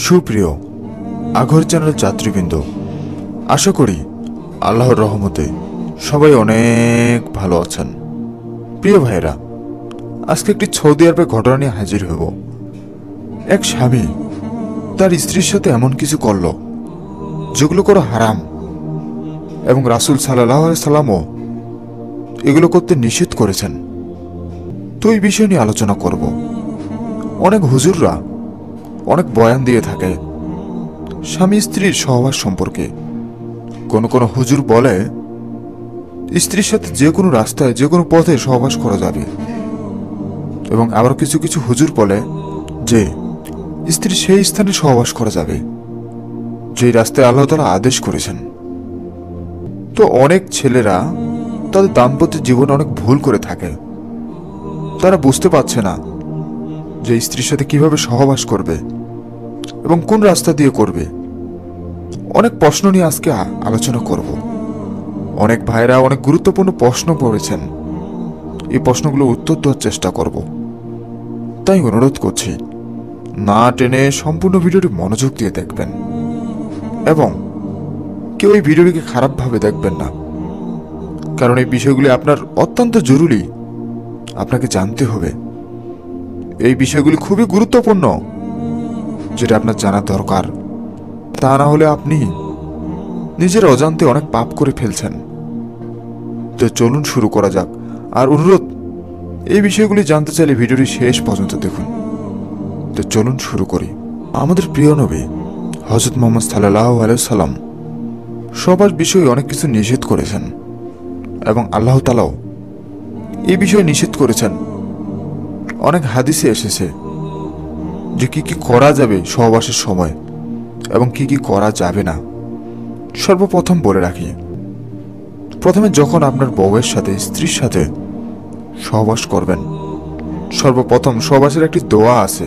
সুপ্রিয় আগর চ্যানেল যাত্রীবৃন্দ, আশা করি আল্লাহর রহমতে সবাই অনেক ভালো আছেন। প্রিয় ভাইরা, আজকে একটি সৌদি আরবের ঘটনা নিয়ে হাজির হব। এক স্বামী তার স্ত্রীর সাথে এমন কিছু করল যেগুলো করা হারাম, এবং রাসূল সাল্লাল্লাহু আলাইহি সাল্লামও এগুলো করতে নিষেধ করেছেন। তো এই বিষয় নিয়ে আলোচনা করব। অনেক হুজুররা অনেক বয়ান দিয়ে থাকে স্বামী স্ত্রীর সহবাস সম্পর্কে। কোন কোন হুজুর বলে স্ত্রীর সাথে যে কোনো রাস্তায় যে কোনো পথে সহবাস করা যাবে, এবং আবার কিছু কিছু হুজুর বলে যে স্ত্রী সেই স্থানে সহবাস করা যাবে যে রাস্তায় আল্লাহ তাআলা আদেশ করেছেন। তো অনেক ছেলেরা তাদের দাম্পত্য জীবনে অনেক ভুল করে থাকে। তারা বুঝতে পারছে না যে স্ত্রীর সাথে কিভাবে সহবাস করবে এবং কোন রাস্তা দিয়ে করবে। অনেক প্রশ্ন নিয়ে আজকে আলোচনা করব। অনেক ভাইরা অনেক গুরুত্বপূর্ণ প্রশ্ন পড়েছেন, এই প্রশ্নগুলো উত্তর দেওয়ার চেষ্টা করব। তাই অনুরোধ করছি, না টেনে সম্পূর্ণ ভিডিওটি মনোযোগ দিয়ে দেখবেন, এবং কেউ এই ভিডিওটিকে খারাপভাবে দেখবেন না, কারণ এই বিষয়গুলি আপনার অত্যন্ত জরুরি। আপনাকে জানতে হবে এই বিষয়গুলি খুবই গুরুত্বপূর্ণ, যেটা আপনার জানা দরকার। তা না হলে আপনি নিজের অজান্তে অনেক পাপ করে ফেলছেন। তো চলুন শুরু করা যাক। আর অনুরোধ, এই বিষয়গুলি জানতে চাইলে ভিডিওটি শেষ পর্যন্ত দেখুন। তো চলুন শুরু করি। আমাদের প্রিয় নবী হযরত মুহাম্মদ সাল্লাল্লাহু আলাইহি সাল্লাম সবার বিষয়ে অনেক কিছু নিষেধ করেছেন, এবং আল্লাহ তাআলাও এই বিষয়ে নিষেধ করেছেন। অনেক হাদিসে এসেছে যে কি কি করা যাবে সহবাসের সময় এবং কি কি করা যাবে না। সর্বপ্রথম বলে রাখি, প্রথমে যখন আপনার বউয়ের সাথে স্ত্রীর সাথে সহবাস করবেন, সর্বপ্রথম সহবাসের একটি দোয়া আছে,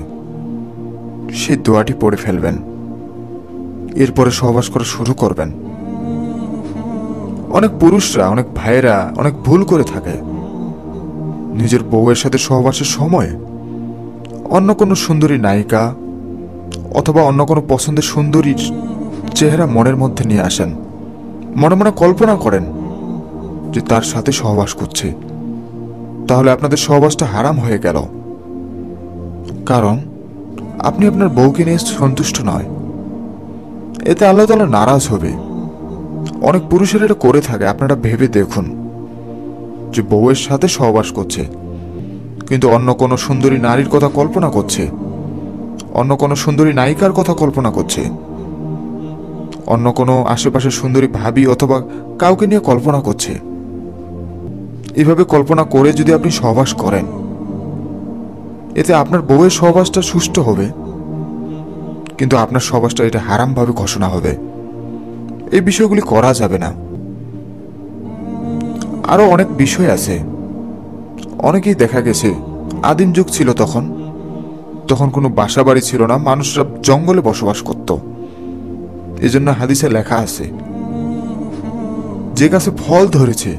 সেই দোয়াটি পড়ে ফেলবেন। এরপরে সহবাস করা শুরু করবেন। অনেক পুরুষরা, অনেক ভাইয়েরা অনেক ভুল করে থাকে। নিজের বউয়ের সাথে সহবাসের সময় অন্য কোনো সুন্দরী নায়িকা অথবা অন্য কোনো পছন্দের সুন্দরীর চেহারা মনের মধ্যে নিয়ে আসেন। মনে মনে কল্পনা করেন যে তার সাথে সহবাস করছে। তাহলে আপনাদের সহবাসটা হারাম হয়ে গেল, কারণ আপনি আপনার বউকে নিয়ে সন্তুষ্ট নয়। এতে আল্লাহ তাআলা নারাজ হবে। অনেক পুরুষেরা এটা করে থাকে। আপনারা ভেবে দেখুন যে বউয়ের সাথে সহবাস করছে, কিন্তু অন্য কোনো সুন্দরী নারীর কথা কল্পনা করছে, অন্য কোনো সুন্দরী নায়িকার কথা কল্পনা করছে, অন্য কোনো আশেপাশে সুন্দরী ভাবি অথবা কাউকে নিয়ে কল্পনা করছে। এভাবে কল্পনা করে যদি আপনি সহবাস করেন, এতে আপনার বউয়ের সহবাসটা সুষ্ঠু হবে, কিন্তু আপনার সহবাসটা এটা হারামভাবে ঘোষণা হবে। এই বিষয়গুলি করা যাবে না। আরো অনেক বিষয় আছে। অনেকেই দেখা গেছে আদিম যুগ ছিল, তখন কোনো বাসা বাড়ি ছিল না, মানুষরা জঙ্গলে বসবাস করত। এজন্য হাদিসে লেখা আছে যে গাছে ফল ধরেছে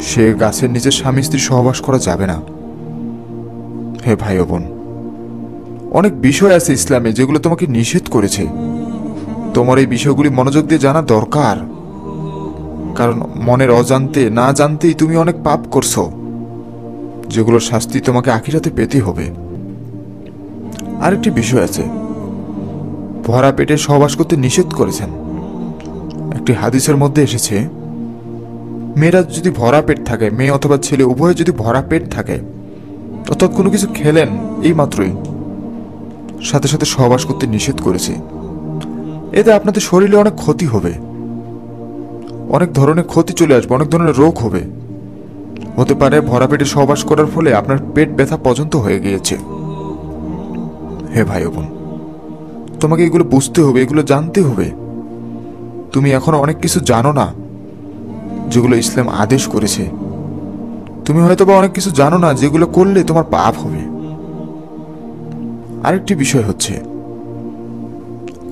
সে গাছের নিচে স্বামী স্ত্রী সহবাস করা যাবে না। হে ভাই ও বোন, অনেক বিষয় আছে ইসলামে যেগুলো তোমাকে নিষেধ করেছে। তোমার এই বিষয়গুলি মনোযোগ দিয়ে জানা দরকার, কারণ মনের অজান্তে না জানতেই তুমি অনেক পাপ করছো, যেগুলোর শাস্তি তোমাকে আখিরাতে পেতে হবে। আরেকটি বিষয় আছে, ভরা পেটে সহবাস করতে নিষেধ করেছেন। একটি হাদিসের মধ্যে এসেছে, মেয়েরা যদি ভরা পেট থাকে, মেয়ে অথবা ছেলে উভয়ে যদি ভরা পেট থাকে, অর্থাৎ কোনো কিছু খেলেন এই মাত্রই, সাথে সাথে সহবাস করতে নিষেধ করেছে। এতে আপনাদের শরীরে অনেক ক্ষতি হবে, অনেক ধরনের ক্ষতি চলে আসবে, অনেক ধরনের রোগ হবে। হতে পারে ভরা পেটে সহবাস করার ফলে আপনার পেট ব্যথা পর্যন্ত হয়ে গিয়েছে। হে ভাই বোন, তোমাকে এগুলো বুঝতে হবে, এগুলো জানতে হবে। তুমি এখনো অনেক কিছু জানো না যেগুলো ইসলাম আদেশ করেছে। তুমি হয়তো বা অনেক কিছু জানো না যেগুলো করলে তোমার পাপ হবে। আরেকটি বিষয় হচ্ছে,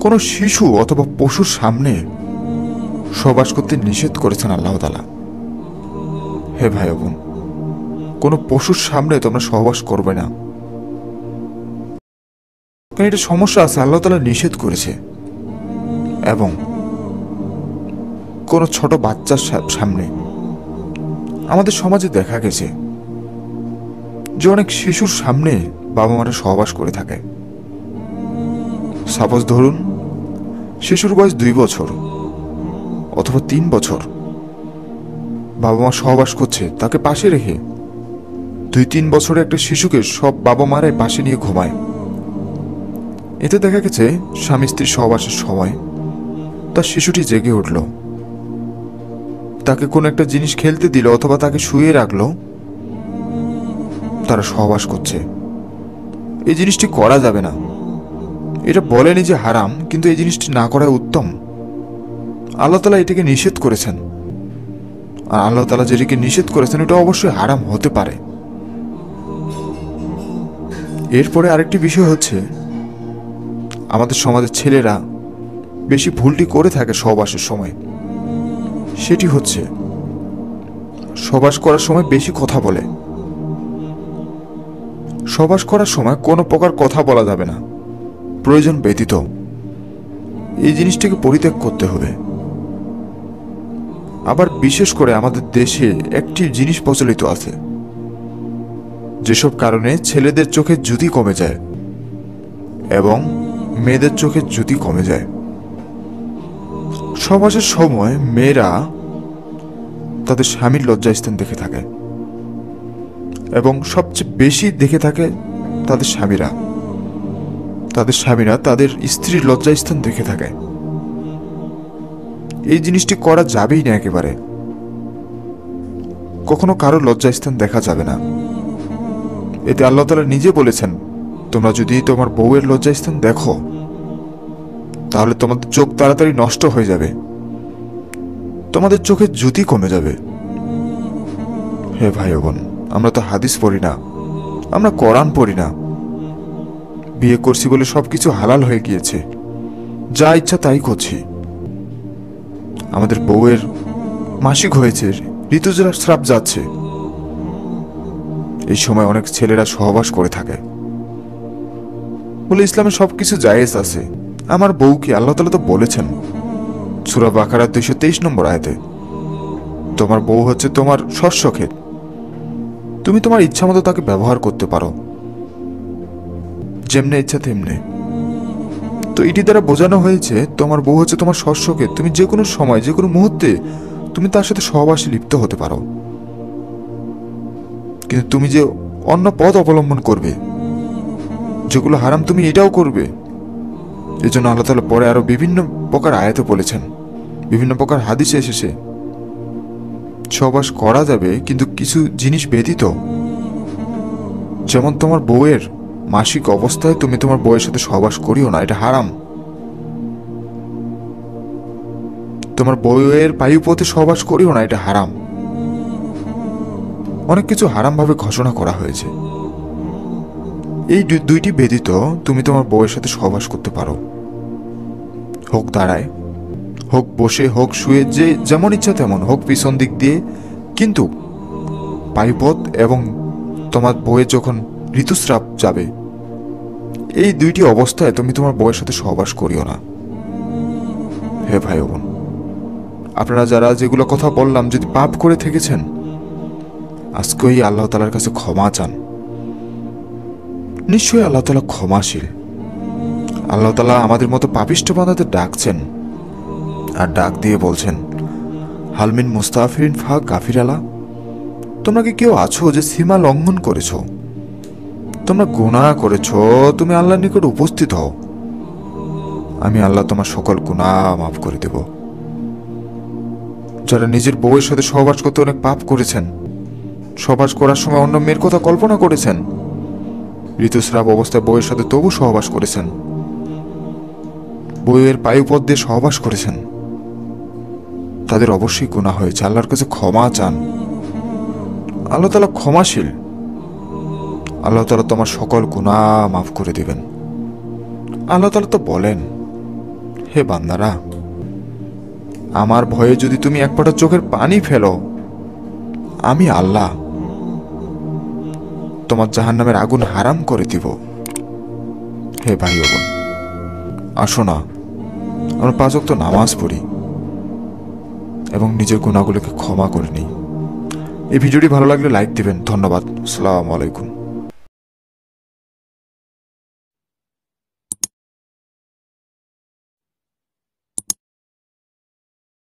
কোনো শিশু অথবা পশুর সামনে সহবাস করতে নিষেধ করেছেন আল্লাহ তাআলা। হে ভাই বোন, কোনো পশুর সামনে তোমরা সহবাস করবে না, কারণ এটা সমস্যা আছে, আল্লাহ তাআলা নিষেধ করেছে। এবং কোনো ছোট বাচ্চার সামনে আমাদের সমাজে দেখা গেছে যে অনেক শিশুর সামনে বাবা মারা সহবাস করে থাকে। সাপোজ ধরুন শিশুর বয়স 2 বছর অথবা 3 বছর, বাবা মা সহবাস করছে, তাকে পাশে রেখে 2-3 বছরের একটা শিশুকে সব বাবা মারাই পাশে নিয়ে ঘুমায়। এতে দেখা গেছে স্বামী স্ত্রীর সহবাসের সময় তার শিশুটি জেগে উঠল, তাকে কোনো একটা জিনিস খেলতে দিল অথবা তাকে শুয়ে রাখলো, তারা সহবাস করছে। এই জিনিসটি করা যাবে না, এটা বলেনি যে হারাম, কিন্তু এই জিনিসটি না করাই উত্তম। আল্লাহ তাআলা এটাকে নিষেধ করেছেন, আর আল্লাহ তাআলা যেটাকে নিষেধ করেছেন এটা অবশ্যই হারাম হতে পারে। এরপরে আরেকটি বিষয় হচ্ছে, আমাদের সমাজের ছেলেরা বেশি ভুলটি করে থাকে সহবাসের সময়। সেটি হচ্ছে সহবাস করার সময় বেশি কথা বলে। সহবাস করার সময় কোনো প্রকার কথা বলা যাবে না, প্রয়োজন ব্যতীত। এই জিনিসটিকে পরিত্যাগ করতে হবে। আবার বিশেষ করে আমাদের দেশে একটি জিনিস প্রচলিত আছে, যেসব কারণে ছেলেদের চোখে জ্যোতি কমে যায় এবং মেয়েদের চোখে জ্যোতি কমে যায়। সহবাসের সময় মেয়েরা তাদের স্বামীর লজ্জাস্থান দেখে থাকে এবং সবচেয়ে বেশি দেখে থাকে তাদের স্বামীরা তাদের স্ত্রীর লজ্জাস্থান দেখে থাকে। এই জিনিসটি করা যাবেই না একেবারে, কখনো কারো লজ্জাস্থান দেখা যাবে না। এতে আল্লাহ তাআলা নিজে বলেছেন, তোমরা যদি তোমার বউয়ের লজ্জাস্থান দেখো তাহলে তোমাদের চোখ তাড়াতাড়ি নষ্ট হয়ে যাবে, তোমাদের চোখে জ্যোতি কমে যাবে। হে ভাই বোন, আমরা তো হাদিস পড়ি না, আমরা কোরআন পড়ি না। বিয়ে করছি বলে সবকিছু হালাল হয়ে গিয়েছে, যা ইচ্ছা তাই করছি। আমাদের বউয়ের মাসিক হয়েছে, ঋতুস্রাব যাচ্ছে, এই সময় অনেক ছেলেরা সহবাস করে থাকে বলে ইসলামে সবকিছু জায়েজ আছে। আমার বউকে আল্লাহ তাআলা তো বলেছেন সূরা বাকারা 223 নম্বর আয়াতে, তোমার বউ হচ্ছে তোমার শস্য ক্ষেত, তুমি তোমার ইচ্ছা মতো তাকে ব্যবহার করতে পারো, যেমনে ইচ্ছা তেমনে। তো এটি দ্বারা বোঝানো হয়েছে তোমার বউ হচ্ছে তোমার শস্য ক্ষেত, তুমি যে কোনো সময় যে কোনো মুহূর্তে তুমি তার সাথে সহবাসে লিপ্ত হতে পারো। কিন্তু তুমি যে অন্য পথ অবলম্বন করবে যেগুলো হারাম, তুমি এটাও করবে। এই জন্য আল্লাহ তাআলা পরে আরো বিভিন্ন প্রকার আয়াতে বলেছেন, বিভিন্ন প্রকার হাদিসে এসেছে সহবাস করা যাবে, কিন্তু কিছু জিনিস ব্যতীত। যেমন তোমার বউয়ের মাসিক অবস্থায় তুমি তোমার বউয়ের সাথে সহবাস করিও না, এটা হারাম। তোমার বউয়ের বায়ুপথে সহবাস করিও না, এটা হারাম। অনেক কিছু হারাম ভাবে ঘোষণা করা হয়েছে। এই দুইটি ব্যতীত তুমি তোমার বউয়ের সাথে সহবাস করতে পারো, হোক দাঁড়ায়, হোক বসে, হোক শুয়ে, যে যেমন ইচ্ছা তেমন, হোক পিছন দিক দিয়ে। কিন্তু বায়ুপথ এবং তোমার বউয়ের যখন ঋতুস্রাব যাবে, এই দুইটি অবস্থায় তুমি তোমার বউয়ের সাথে সহবাস করিও না। হে ভাই বোন, আপনারা যারা যেগুলো কথা বললাম যদি পাপ করে থেকেছেন, আজকেই আল্লাহ তাআলার কাছে ক্ষমা চান। নিশ্চয়ই আল্লাহ তাআলা ক্ষমাশীল। আল্লাহ তাআলা আমাদের মতো পাপিষ্ঠ বান্দাদের ডাকছেন, আর ডাক দিয়ে বলছেন, হালমিন মুস্তাগফিরিন ফা গাফিরালা, তোমরা কি কেউ আছো যে সীমা লঙ্ঘন করেছ, তোমরা গুনাহ করেছ, তুমি আল্লাহর নিকট উপস্থিত হও, আমি আল্লাহ তোমার সকল গুনাহ মাফ করে দেব। যারা নিজের বউয়ের সাথে সহবাস করতে অনেক পাপ করেছেন, সহবাস করার সময় অন্য মেয়ের কথা কল্পনা করেছেন, ঋতুস্রাব অবস্থায় বউয়ের সাথে তবু সহবাস করেছেন, বউয়ের বায়ুপথ দিয়ে সহবাস করেছেন, তাদের অবশ্যই গুনাহ হয়েছে। আল্লাহর কাছে ক্ষমা চান, আল্লাহ তাআলা ক্ষমাশীল। আল্লাহ তাআলা তোমার সকল গুনাহ মাফ করে দিবেন। আল্লাহ তাআলা তো বলেন, হে বান্দারা, আমার ভয়ে যদি তুমি এক ফোঁটা চোখের পানি ফেলো, আমি আল্লাহ তোমার জাহান্নামের আগুন হারাম করে দিব। হে ভাই ও বোন, আসো না আমরা 5 ওয়াক্ত নামাজ পড়ি এবং নিজের গুনাহগুলোকে ক্ষমা করে নিই। এই ভিডিওটি ভালো লাগলে লাইক দিবেন। ধন্যবাদ। আসসালামু আলাইকুম।